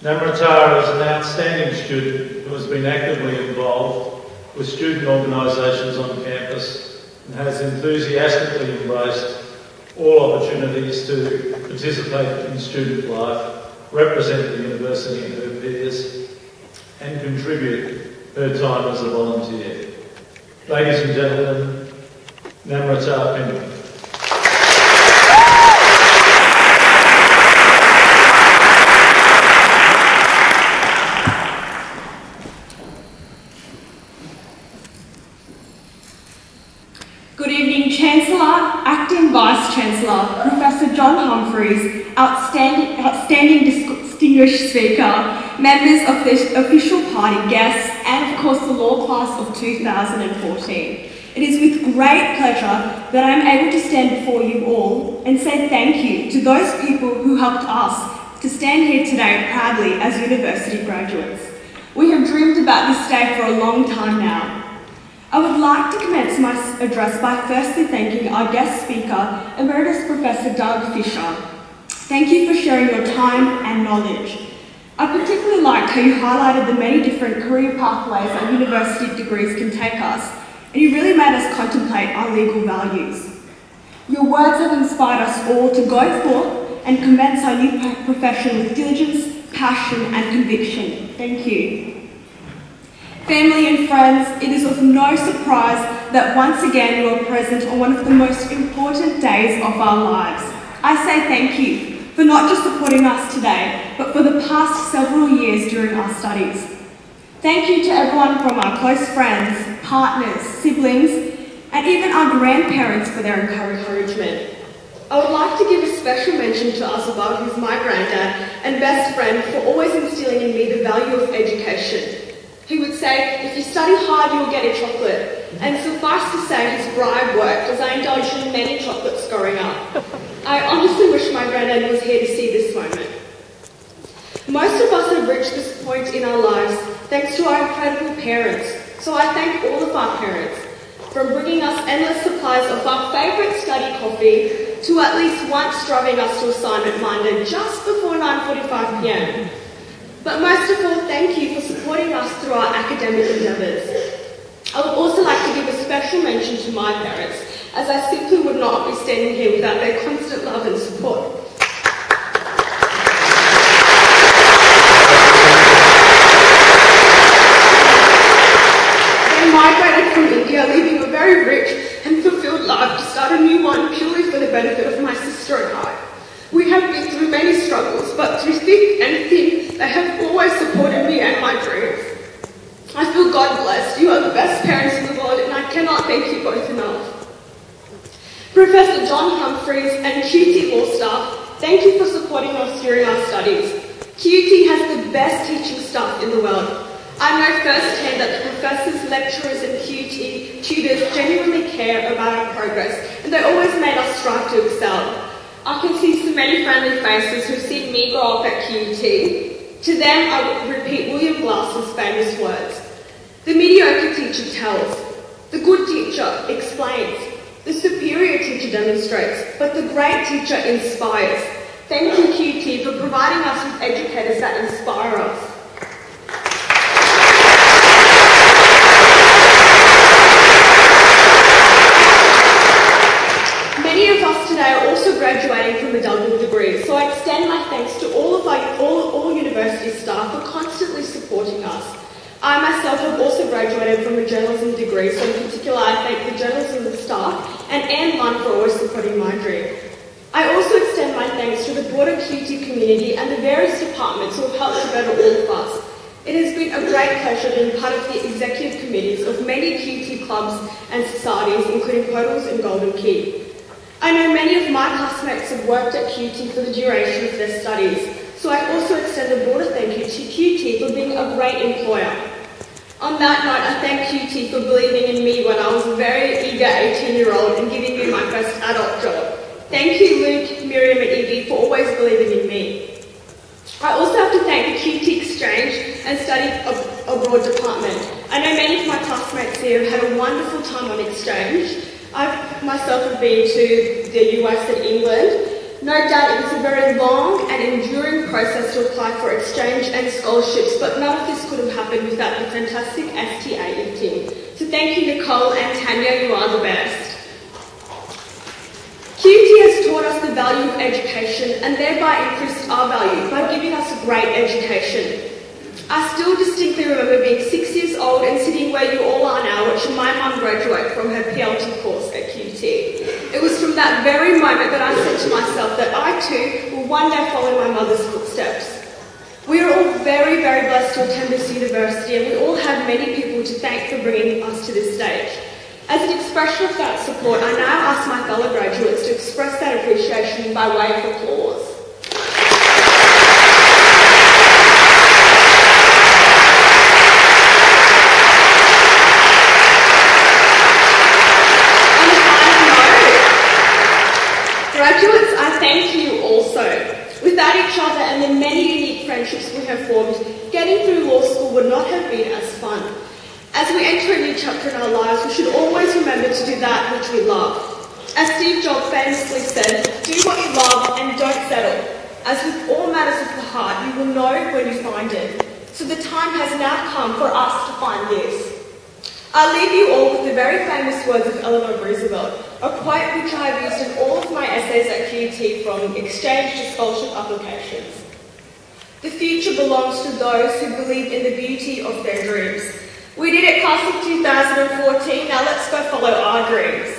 Namrata is an outstanding student who has been actively involved with student organisations on campus and has enthusiastically embraced all opportunities to participate in student life, represent the university and her peers, and contribute her time as a volunteer. Ladies and gentlemen, Namrata Pendleton. Good evening, Chancellor, Acting Vice-Chancellor, Professor John Humphreys, outstanding distinguished speaker, members of the official party guests, and of course the law class of 2014. It is with great pleasure that I am able to stand before you all and say thank you to those people who helped us to stand here today proudly as university graduates. We have dreamed about this day for a long time now. I would like to commence my address by firstly thanking our guest speaker, Emeritus Professor Doug Fisher. Thank you for sharing your time and knowledge. I particularly liked how you highlighted the many different career pathways our university degrees can take us, and you really made us contemplate our legal values. Your words have inspired us all to go forth and commence our new profession with diligence, passion and conviction. Thank you. Family and friends, it is of no surprise that once again you are present on one of the most important days of our lives. I say thank you for not just supporting us today, but for the past several years during our studies. Thank you to everyone from our close friends, partners, siblings, and even our grandparents for their encouragement. I would like to give a special mention to Azabah, who's my granddad and best friend, for always instilling in me the value of education. He would say, if you study hard, you'll get a chocolate. And suffice to say, his bribe worked, as I indulged in many chocolates growing up. I honestly wish my granddad was here to see this moment. Most of us have reached this point in our lives thanks to our incredible parents. So I thank all of our parents, from bringing us endless supplies of our favourite study coffee to at least once driving us to assignment minded just before 9:45 p.m. But most of all, thank you for supporting us through our academic endeavours. I would also like to give a special mention to my parents, as I simply would not be standing here without their constant love and support. They migrated from India, leaving a very rich and fulfilled life to start a new one purely for the benefit of my sister and I. We have been through many struggles, but through thick and thin, they have always supported me and my dreams. I feel God blessed. You are the best parents in the world, and I cannot thank you both enough. Professor John Humphreys and QUT Law staff, thank you for supporting us during our studies. QUT has the best teaching staff in the world. I know firsthand that the professors, lecturers and QUT tutors genuinely care about our progress, and they always made us strive to excel. I can see so many friendly faces who've seen me grow up at QUT. To them, I would repeat William Glass's famous words. The mediocre teacher tells, the good teacher explains, the superior teacher demonstrates, but the great teacher inspires. Thank you, QUT, for providing us with educators that inspire us. Many of us today are also graduating from a double degree, so I extend my thanks to all university staff for constantly supporting us. I myself have also graduated from a journalism degree, so in particular I thank the journalism staff and Anne Munn for always supporting my dream. I also extend my thanks to the broader QUT community and the various departments who have helped to better all of us. It has been a great pleasure being part of the executive committees of many QUT clubs and societies, including Hurdles and Golden Key. I know many of my classmates have worked at QUT for the duration of their studies, so I also extend a broader thank you to QUT for being a great employer. On that note, I thank QUT for believing in me when I was a very eager 18-year-old and giving me my first adult job. Thank you, Luke, Miriam and Evie, for always believing in me. I also have to thank the QUT Exchange and Study Abroad Department. I know many of my classmates here have had a wonderful time on exchange. I myself have been to the US and England, No doubt it was a very long and enduring process to apply for exchange and scholarships, but none of this could have happened without the fantastic STAE team. So thank you, Nicole and Tanya, you are the best. QUT has taught us the value of education and thereby increased our value by giving us a great education. I still distinctly remember being 6 years old and sitting where you all are now watching my mum graduate from her PLT course at QUT. It was from that very moment that I said to myself that I too will one day follow my mother's footsteps. We are all very, very blessed to attend this university, and we all have many people to thank for bringing us to this stage. As an expression of that support, I now ask my fellow graduates to express that appreciation by way of applause. Graduates, I thank you also. Without each other and the many unique friendships we have formed, getting through law school would not have been as fun. As we enter a new chapter in our lives, we should always remember to do that which we love. As Steve Jobs famously said, do what you love and don't settle. As with all matters of the heart, you will know when you find it. So the time has now come for us to find this. I leave you all with the very famous words of Eleanor Roosevelt, a quote which I have used in all of my essays at QUT from exchange to scholarship applications. The future belongs to those who believe in the beauty of their dreams. We did it, class of 2014, now let's go follow our dreams.